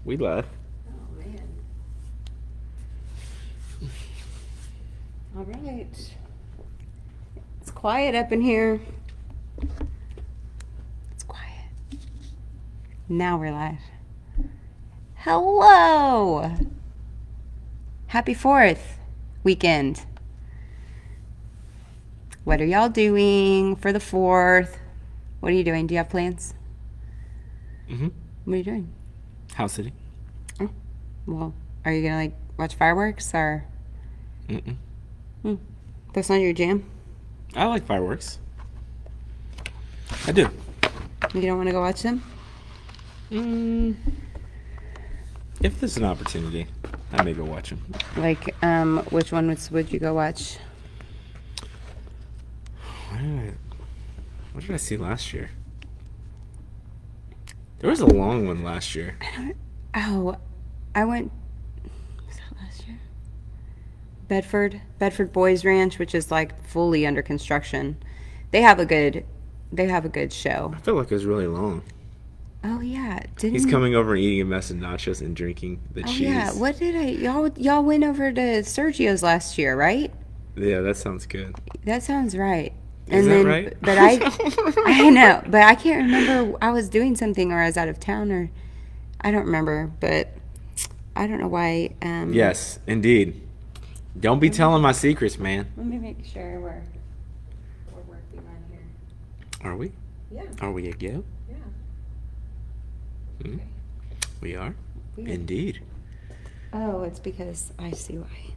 We laugh. Oh, man. All right. It's quiet up in here. It's quiet. Now we're live. Hello. Happy 4th weekend. What are y'all doing for the 4th? What are you doing? Do you have plans? Mm-hmm. What are you doing? House sitting. Oh, well, are you gonna watch fireworks or? Mm-mm. That's not your jam. I like fireworks. I do. You don't want to go watch them? If there's an opportunity, I may go watch them. Which one would you go watch? What did I see last year? There was a long one last year. I went. Was that last year? Bedford Boys Ranch, which is fully under construction. They have a good show. I felt like it was really long. Oh yeah, He's coming over and eating a mess of nachos and drinking the cheese. Yeah, what did y'all went over to Sergio's last year, right? Yeah, that sounds good. That sounds right. Is that right? But I know, but I can't remember. I was doing something, or I was out of town, or I don't remember. But I don't know why. Yes, indeed. Don't be telling my secrets, man. Let me make sure we're working on here. Are we? Yeah. Are we a go? Yeah. Hmm? Okay. We are? We are. Indeed. Oh, it's because I see why.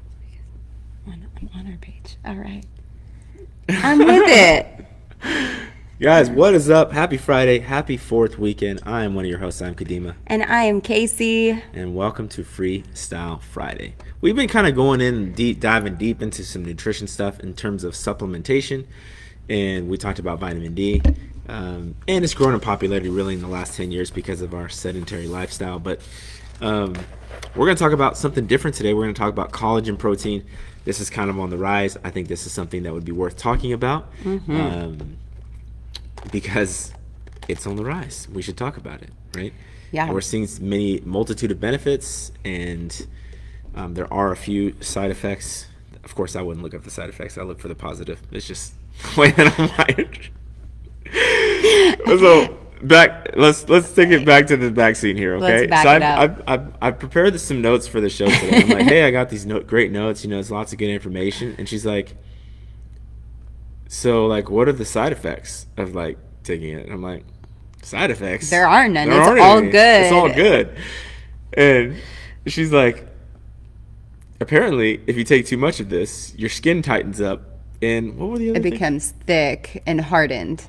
I'm on our page. All right. I'm with it. Guys, what is up? Happy Friday. Happy 4th weekend. I am one of your hosts. I'm Kadimah. And I am Casey. And welcome to Freestyle Friday. We've been kind of going in diving deep into some nutrition stuff in terms of supplementation. And we talked about vitamin D. And it's grown in popularity really in the last 10 years because of our sedentary lifestyle. But we're going to talk about something different today. We're going to talk about collagen protein. This is kind of on the rise. I think this is something that would be worth talking about because it's on the rise. We should talk about it, right? Yeah. And we're seeing multitude of benefits, and there are a few side effects. Of course, I wouldn't look up the side effects. I look for the positive. It's just the way that I'm wired. So let's take it back to the back scene here, okay? Let's back it up. I've prepared some notes for the show today. I'm like, hey, I got these great notes. It's lots of good information. And she's like, so what are the side effects of taking it? And I'm like, side effects? There are none. There It's aren't all any. good. It's all good. And she's like, apparently, if you take too much of this, your skin tightens up. And what were the other things? It becomes thick and hardened.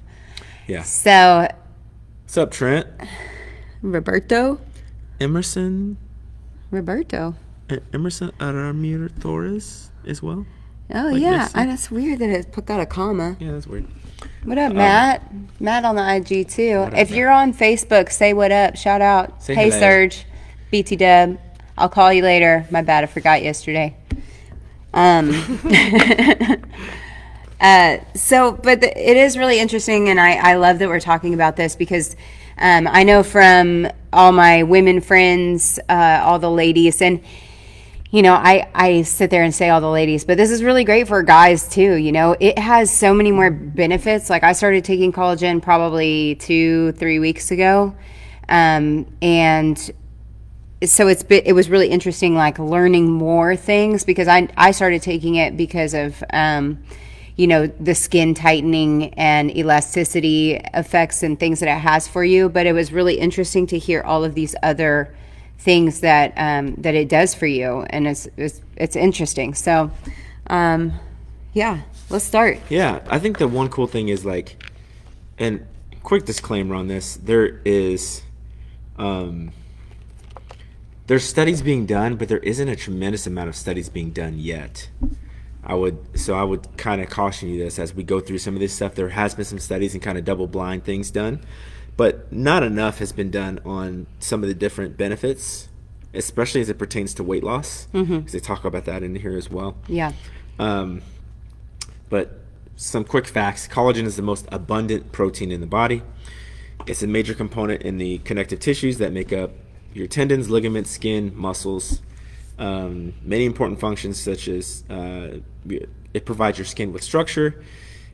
Yeah. So, What's up, Trent? Roberto Emerson Aramir Torres as well. Oh, Like yeah. next to- That's weird that it got a comma. Yeah, that's weird. What up, Matt? Matt on the IG, too. What up, If Matt? you're on Facebook, say what up. Shout out. Say Hey, hello. Serge. BT Dub. I'll call you later. My bad. I forgot yesterday. It is really interesting, and I love that we're talking about this because I know from all my women friends, all the ladies, and I sit there and say all the ladies, but this is really great for guys too. It has so many more benefits. I started taking collagen probably 2-3 weeks ago, and so it was really interesting, learning more things because I started taking it because of the skin tightening and elasticity effects and things that it has for you. But it was really interesting to hear all of these other things that it does for you, and it's interesting. So, yeah, let's start. Yeah, I think the one cool thing is and quick disclaimer on this: there's studies being done, but there isn't a tremendous amount of studies being done yet. I would kind of caution you this as we go through some of this stuff. There has been some studies and kind of double-blind things done, but not enough has been done on some of the different benefits, especially as it pertains to weight loss, because they talk about that in here as well. Yeah. But some quick facts: collagen is the most abundant protein in the body. It's a major component in the connective tissues that make up your tendons, ligaments, skin, muscles. Many important functions such as it provides your skin with structure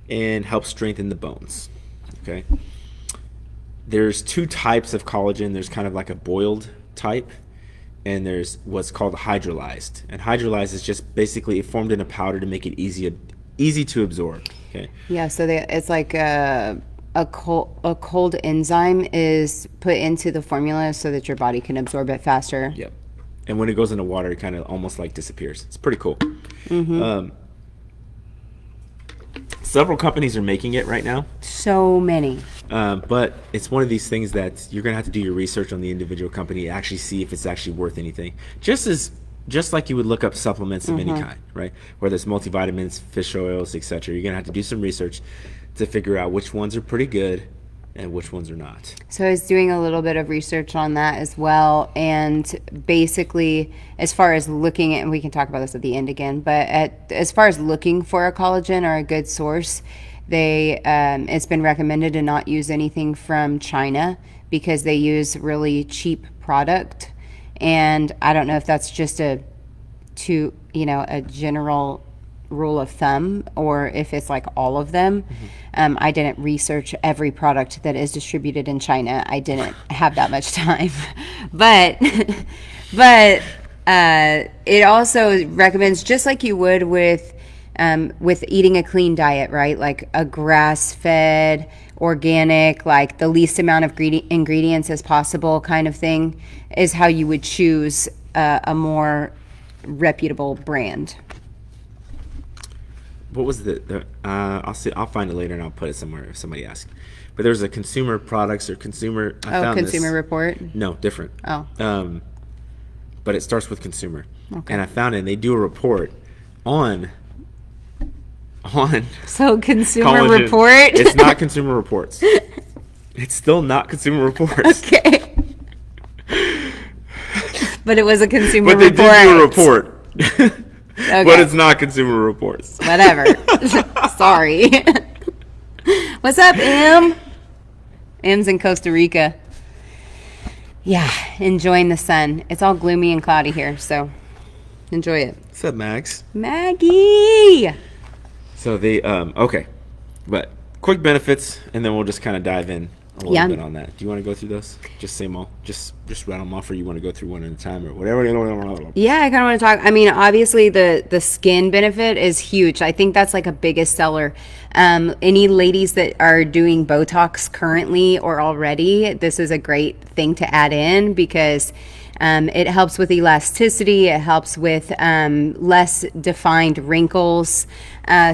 and helps strengthen the bones. Okay. There's two types of collagen. There's kind of like a boiled type, and there's what's called hydrolyzed. And hydrolyzed is just basically formed in a powder to make it easy to absorb. Okay. Yeah, so it's like a cold enzyme is put into the formula so that your body can absorb it faster. Yep. And when it goes into water, it kind of almost like disappears. It's pretty cool. Several companies are making it right now. So many. But it's one of these things that you're going to have to do your research on the individual company to actually see if it's actually worth anything. Just like you would look up supplements of any kind, right? Whether it's multivitamins, fish oils, etc. You're going to have to do some research to figure out which ones are pretty good and which ones are not. So I was doing a little bit of research on that as well, and basically, as far as looking at, and we can talk about this at the end again, but as far as looking for a collagen or a good source, it's been recommended to not use anything from China because they use really cheap product, and I don't know if that's just a general rule of thumb or if it's like all of them. I didn't research every product that is distributed in China. I didn't have that much time, but it also recommends, just like you would with eating a clean diet, right? Like a grass-fed, organic, like the least amount of ingredients as possible kind of thing is how you would choose a more reputable brand. What was I'll find it later and I'll put it somewhere if somebody asks. But there's a consumer products or consumer. Consumer report? No, different. Oh. But it starts with consumer. Okay. And I found it, and they do a report on So Consumer collagen. Report? It's not Consumer Reports. It's still not Consumer Reports. Okay. But it was a Consumer But they Report. did do a report. Okay. But it's not Consumer Reports. Whatever. Sorry. What's up, Em? Em's in Costa Rica. Yeah, enjoying the sun. It's all gloomy and cloudy here, so enjoy it. What's up, Max? Maggie! So okay. But quick benefits, and then we'll just kind of dive in a little bit on that. Do you want to go through those? Just say them all. Just rattle them off, or you want to go through one at a time, or whatever. Yeah, I kind of want to talk. I mean, obviously the skin benefit is huge. I think that's like a biggest seller. Any ladies that are doing Botox currently or already, this is a great thing to add in because it helps with elasticity. It helps with less defined wrinkles.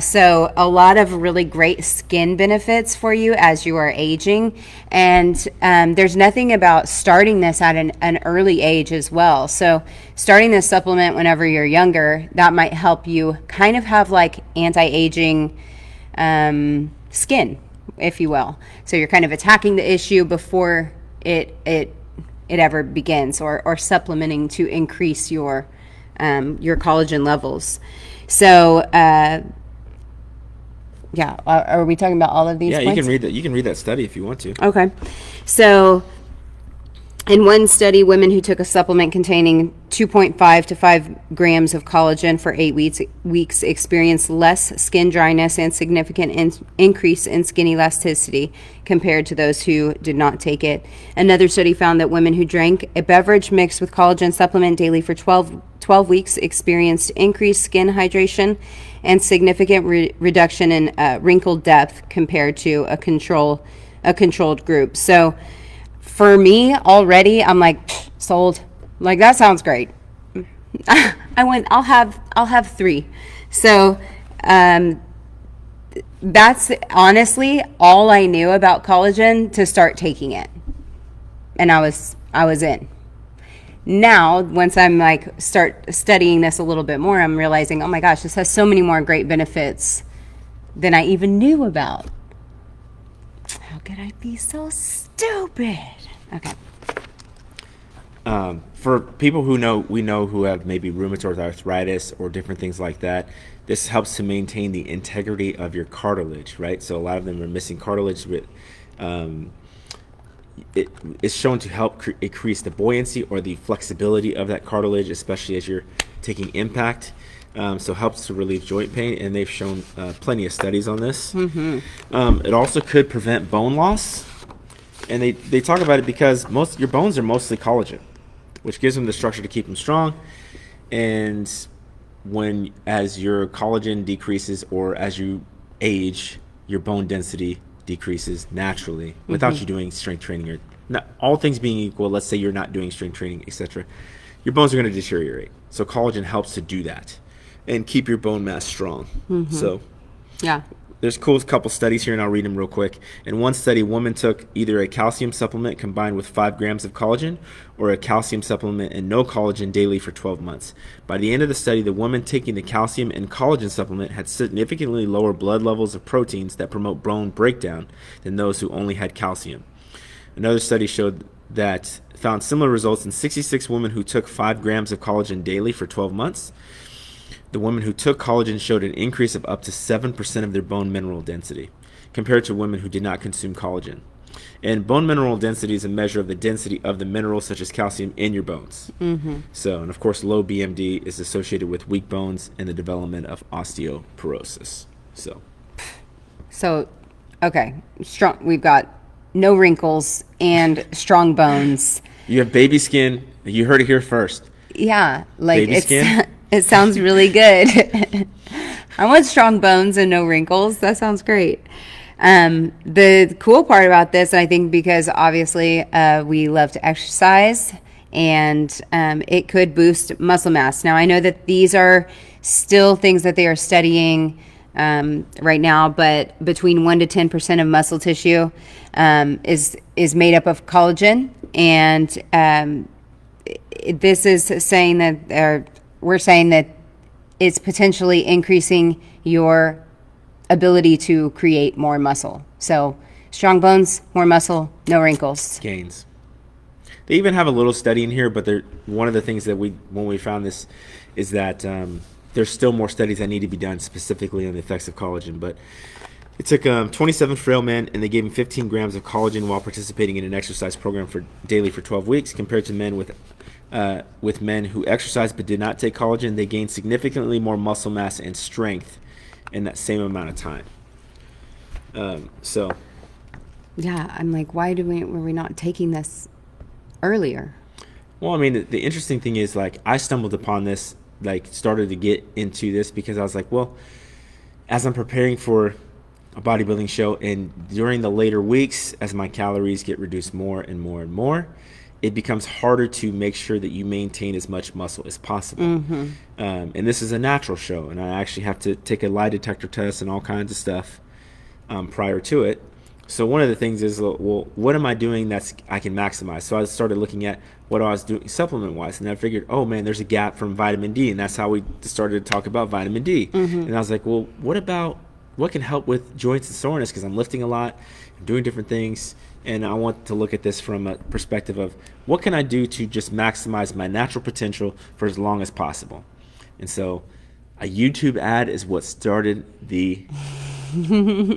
So a lot of really great skin benefits for you as you are aging. And there's nothing about starting this at an early age as well. So starting this supplement whenever you're younger, that might help you kind of have like anti-aging skin, if you will. So you're kind of attacking the issue before it ever begins, or supplementing to increase your collagen levels. So are we talking about all of these points? You can read that. You can read that study if you want to. Okay. So in one study, women who took a supplement containing 2.5 to 5 grams of collagen for 8 weeks experienced less skin dryness and significant increase in skin elasticity compared to those who did not take it. Another study found that women who drank a beverage mixed with collagen supplement daily for 12 weeks experienced increased skin hydration and significant reduction in wrinkle depth compared to a controlled group. So for me already, I'm like, sold. Like, that sounds great. I'll have 3. So that's honestly all I knew about collagen to start taking it. And I was in. Now, once I'm like start studying this a little bit more, I'm realizing, oh my gosh, this has so many more great benefits than I even knew about. How could I be so stupid? Okay. For people who have maybe rheumatoid arthritis or different things like that, this helps to maintain the integrity of your cartilage, right? So a lot of them are missing cartilage with it is shown to help increase the buoyancy or the flexibility of that cartilage, especially as you're taking impact. So helps to relieve joint pain, and they've shown plenty of studies on this. It also could prevent bone loss, and they talk about it because your bones are mostly collagen, which gives them the structure to keep them strong. And as your collagen decreases or as you age, your bone density decreases naturally without you doing strength training, or not, all things being equal. Let's say you're not doing strength training, etc. Your bones are going to deteriorate. So collagen helps to do that and keep your bone mass strong. So Yeah. there's a couple studies here, and I'll read them real quick. In one study, women took either a calcium supplement combined with 5 grams of collagen or a calcium supplement and no collagen daily for 12 months. By the end of the study, the woman taking the calcium and collagen supplement had significantly lower blood levels of proteins that promote bone breakdown than those who only had calcium. Another study found similar results in 66 women who took 5 grams of collagen daily for 12 months. The women who took collagen showed an increase of up to 7% of their bone mineral density compared to women who did not consume collagen. And bone mineral density is a measure of the density of the minerals such as calcium in your bones. So, and of course, low BMD is associated with weak bones and the development of osteoporosis. So, okay, strong. We've got no wrinkles and strong bones. You have baby skin. You heard it here first. Yeah, like Baby skin? It sounds really good. I want strong bones and no wrinkles. That sounds great. The cool part about this, I think, because obviously we love to exercise, and it could boost muscle mass. Now, I know that these are still things that they are studying right now, but between 1 to 10% of muscle tissue is made up of collagen, and this is saying that we're saying that it's potentially increasing your ability to create more muscle. So strong bones, more muscle, no wrinkles. Gains. They even have a little study in here, but one of the things that when we found this is that there's still more studies that need to be done specifically on the effects of collagen. But it took 27 frail men, and they gave them 15 grams of collagen while participating in an exercise program daily for 12 weeks, compared to men with men who exercised but did not take collagen. They gained significantly more muscle mass and strength in that same amount of time. Yeah, I'm like, why were we not taking this earlier? Well, I mean, the interesting thing is, like, I stumbled upon this, like, started to get into this because I was like, well, as I'm preparing for a bodybuilding show, and during the later weeks, as my calories get reduced more and more and more, it becomes harder to make sure that you maintain as much muscle as possible. And this is a natural show, and I actually have to take a lie detector test and all kinds of stuff prior to it. So one of the things is, well, what am I doing I can maximize? So I started looking at what I was doing supplement-wise, and I figured, oh, man, there's a gap from vitamin D, and that's how we started to talk about vitamin D. And I was like, well, what can help with joints and soreness? Because I'm lifting a lot, I'm doing different things, and I want to look at this from a perspective of what can I do to just maximize my natural potential for as long as possible. And so a YouTube ad is what started the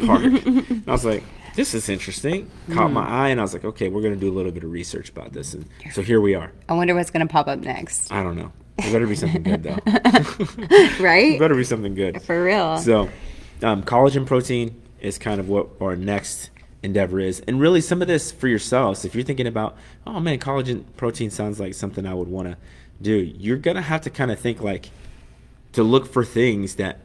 part. And I was like, this is interesting. Caught my eye, and I was like, okay, we're going to do a little bit of research about this. And so here we are. I wonder what's going to pop up next. I don't know. It better be something good, though. Right? It better be something good. For real. So collagen protein is kind of what our next endeavor is. And really, some of this for yourselves, if you're thinking about, oh, man, collagen protein sounds like something I would want to do, you're going to have to kind of think, like, to look for things that,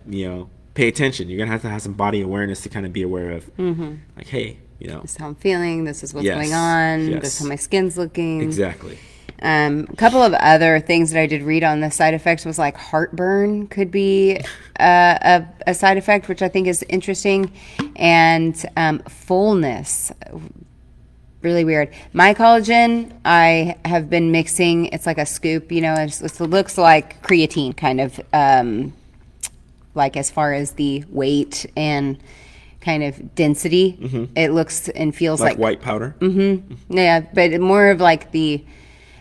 pay attention. You're going to have some body awareness to kind of be aware of. Like, hey, this is how I'm feeling. This is what's Yes. going on. Yes. This is how my skin's looking. Exactly. A couple of other things that I did read on the side effects was like heartburn could be a side effect, which I think is interesting, and fullness. Really weird. My collagen, I have been mixing. It's like a scoop, it looks like creatine, kind of, like as far as the weight and kind of density. It looks and feels like white powder. Yeah, but more of like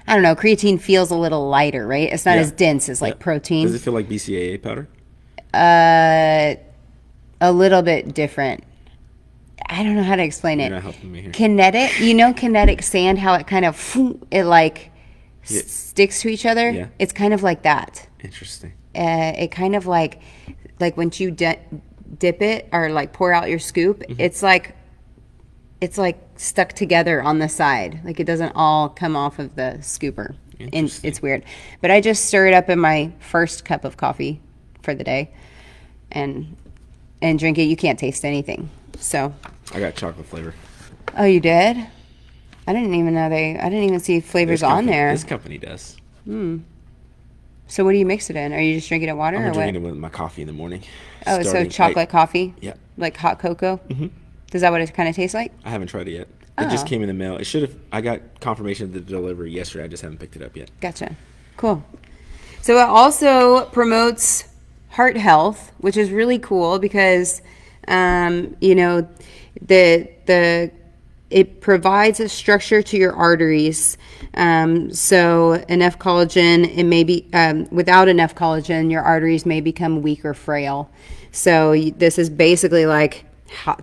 I don't know, creatine feels a little lighter, right? It's not as dense as like protein. Does it feel like BCAA powder? A little bit different. I don't know how to explain it. You're not helping me here. Kinetic sand, how it kind of, it like sticks to each other. Yeah. It's kind of like that. Interesting. It kind of like once you dip it or like pour out your scoop, it's like stuck together on the side. Like it doesn't all come off of the scooper. And it's weird. But I just stir it up in my first cup of coffee for the day and drink it. You can't taste anything. So I got chocolate flavor. Oh, you did? I didn't even see flavors on there. This company does. So what do you mix it in? Are you just drinking it water I'm or what? drinking it with my coffee in the morning. Oh, so chocolate coffee? Yeah. Like hot cocoa? Mm-hmm. Is that what it kind of tastes like? I haven't tried it yet. It just came in the mail. I got confirmation of the delivery yesterday. I just haven't picked it up yet. Gotcha. Cool. So it also promotes heart health, which is really cool because, it provides a structure to your arteries. So enough collagen, it may be, without enough collagen, your arteries may become weak or frail. So this is basically like,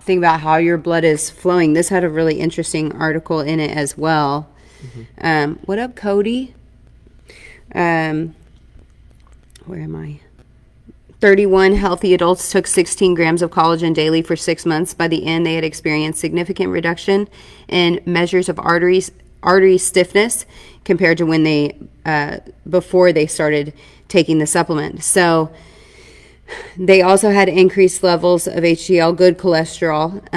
think about how your blood is flowing. This had a really interesting article in it as well. What up, Cody? Where am I? 31 healthy adults took 16 grams of collagen daily for 6 months. By the end, they had experienced significant reduction in measures of artery stiffness compared to when before they started taking the supplement. So they also had increased levels of HDL, good cholesterol,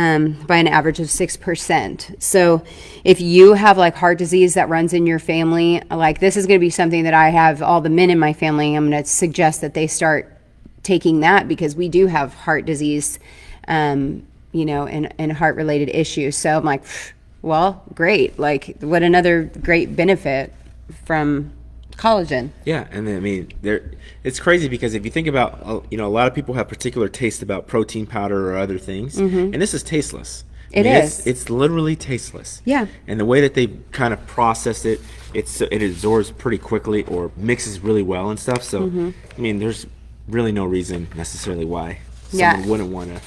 by an average of 6%. So if you have like heart disease that runs in your family, like this is going to be something that I have all the men in my family. I'm going to suggest that they start taking that because we do have heart disease, and heart related issues. So I'm like, well, great. Like what another great benefit from collagen. Yeah, and I mean, it's crazy because if you think about, a lot of people have particular taste about protein powder or other things, and this is tasteless. It is. It's literally tasteless. Yeah. And the way that they kind of process it, it absorbs pretty quickly or mixes really well and stuff. So, I mean, there's really no reason necessarily why someone wouldn't want to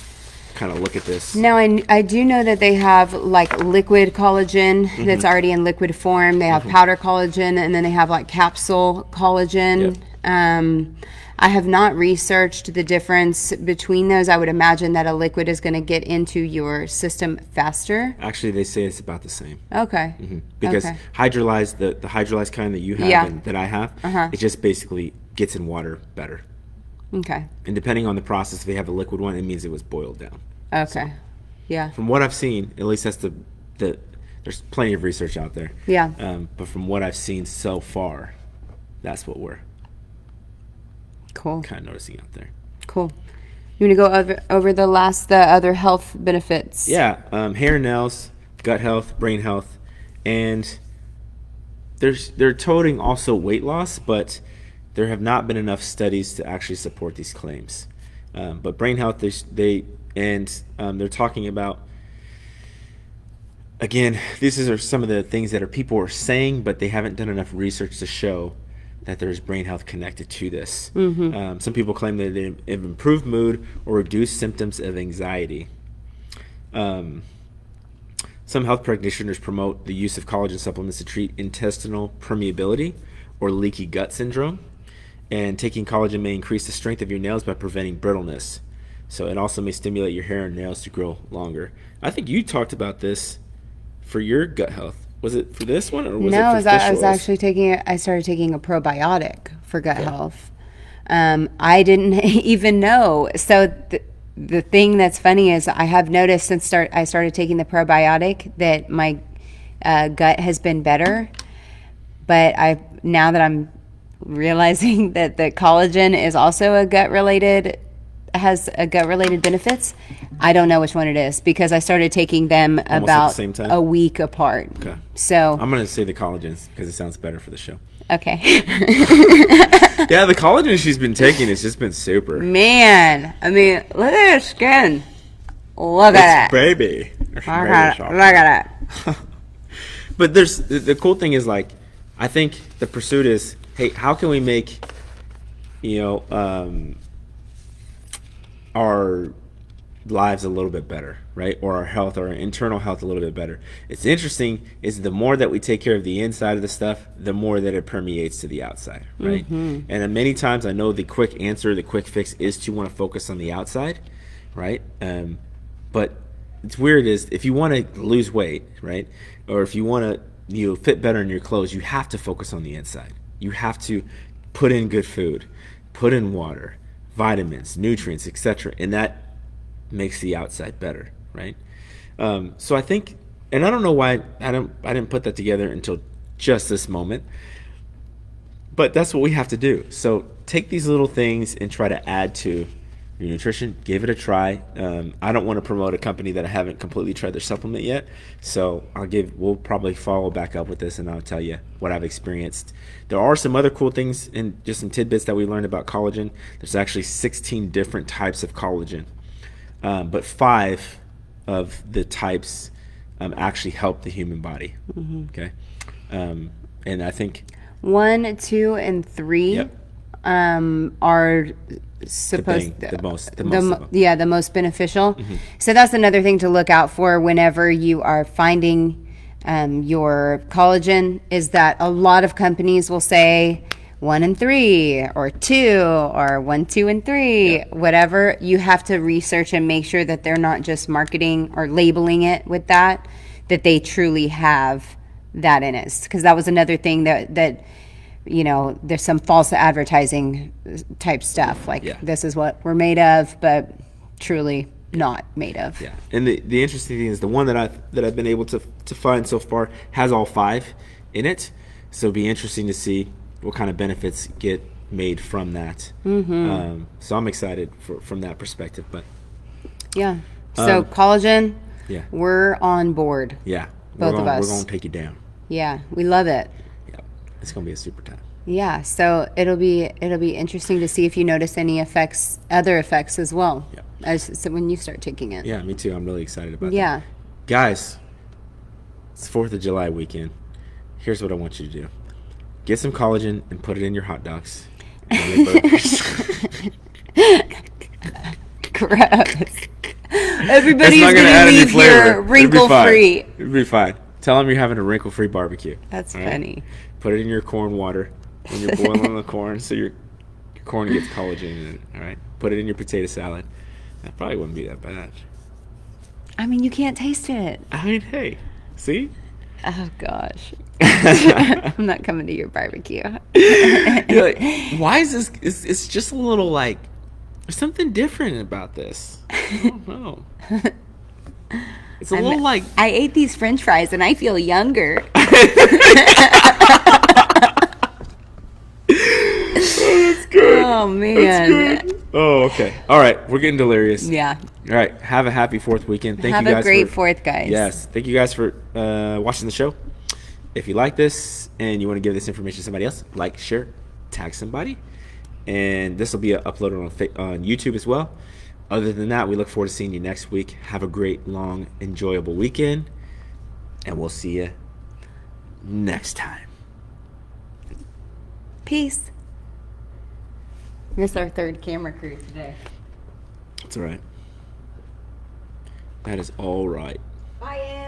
kind of look at this. Now, I do know that they have like liquid collagen that's already in liquid form. They have powder collagen, and then they have like capsule collagen. Yep. I have not researched the difference between those. I would imagine that a liquid is going to get into your system faster. Actually, they say it's about the same. Okay. Because hydrolyzed, the hydrolyzed kind that you have and that I have, it just basically gets in water better. Okay. And depending on the process, if they have a liquid one, it means it was boiled down. Okay. So, yeah. From what I've seen, at least that's there's plenty of research out there. Yeah. But from what I've seen so far, that's what we're kind of noticing out there. Cool. You want to go over the other health benefits? Yeah. Hair and nails, gut health, brain health, and they're toting also weight loss, but there have not been enough studies to actually support these claims. But brain health, they're talking about, again, these are some of the things that people are saying, but they haven't done enough research to show that there's brain health connected to this. Some people claim that they have improved mood or reduced symptoms of anxiety. Some health practitioners promote the use of collagen supplements to treat intestinal permeability or leaky gut syndrome. And taking collagen may increase the strength of your nails by preventing brittleness. So it also may stimulate your hair and nails to grow longer. I think you talked about this for your gut health. Was it for this one, or was it for fish oils? I was actually I started taking a probiotic for gut health. I didn't even know. So the thing that's funny is I have noticed since I started taking the probiotic that my gut has been better. But now that I'm realizing that the collagen is also has a gut related benefits, I don't know which one it is because I started taking them almost about at the same time? a week apart. Okay. So I'm going to say the collagens because it sounds better for the show. Okay. Yeah, the collagen she's been taking has just been super. Man, I mean, look at her skin. Look at it. Baby. Look at it. But the cool thing is, like, I think the pursuit is, hey, how can we make, our lives a little bit better, right? Or our health, or our internal health a little bit better. It's interesting is the more that we take care of the inside of the stuff, the more that it permeates to the outside, right? And then many times I know the quick answer, the quick fix is to want to focus on the outside, right? But it's weird is if you want to lose weight, right? Or if you want to fit better in your clothes, you have to focus on the inside. You have to put in good food, put in water, vitamins, nutrients, etc. And that makes the outside better, right? So I think, and I don't know why I didn't put that together until just this moment, but that's what we have to do. So take these little things and try to add to your nutrition. Give it a try. I don't want to promote a company that I haven't completely tried their supplement yet, so we'll probably follow back up with this, and I'll tell you what I've experienced. There are some other cool things and just some tidbits that we learned about collagen. There's actually 16 different types of collagen. But 5 of the types actually help the human body. Okay, and I think 1, 2, and 3 are supposed the most the most beneficial. So that's another thing to look out for whenever you are finding your collagen, is that a lot of companies will say 1 and 3 or 2 or 1, 2, and 3, whatever. You have to research and make sure that they're not just marketing or labeling it with that they truly have that in it. Because that was another thing that there's some false advertising type stuff, like this is what we're made of, but truly not made of. Yeah, and the interesting thing is the one that I've been able to find so far has all 5 in it. So it'll be interesting to see what kind of benefits get made from that. So I'm excited from that perspective. But so collagen, we're on board. Both of us. We're going to take you down. Yeah, we love it. Yeah, it's going to be a super time. Yeah, so it'll be interesting to see if you notice any other effects as well. So when you start taking it. Yeah, me too. I'm really excited about that. Guys, it's 4th of July weekend. Here's what I want you to do. Get some collagen and put it in your hot dogs. And burgers. Gross. Everybody's going to leave here wrinkle-free. It'll be fine. Tell them you're having a wrinkle-free barbecue. That's funny. Right? Put it in your corn water when you're boiling the corn so your corn gets collagen in it. All right? Put it in your potato salad. That probably wouldn't be that bad. I mean, you can't taste it. I mean, hey. See? Oh, gosh. I'm not coming to your barbecue. You're like, why is this? It's just a little like, there's something different about this. I don't know. It's a little like, I ate these French fries and I feel younger. That's good. Oh, man. That's good. Oh, okay. All right. We're getting delirious. Yeah. All right. Have a happy 4th weekend. Have a great 4th, guys. Yes. Thank you guys for watching the show. If you like this and you want to give this information to somebody else, like, share, tag somebody. And this will be uploaded on YouTube as well. Other than that, we look forward to seeing you next week. Have a great, long, enjoyable weekend. And we'll see you next time. Peace. Miss our 3rd camera crew today. That's all right. That is all right. Bye.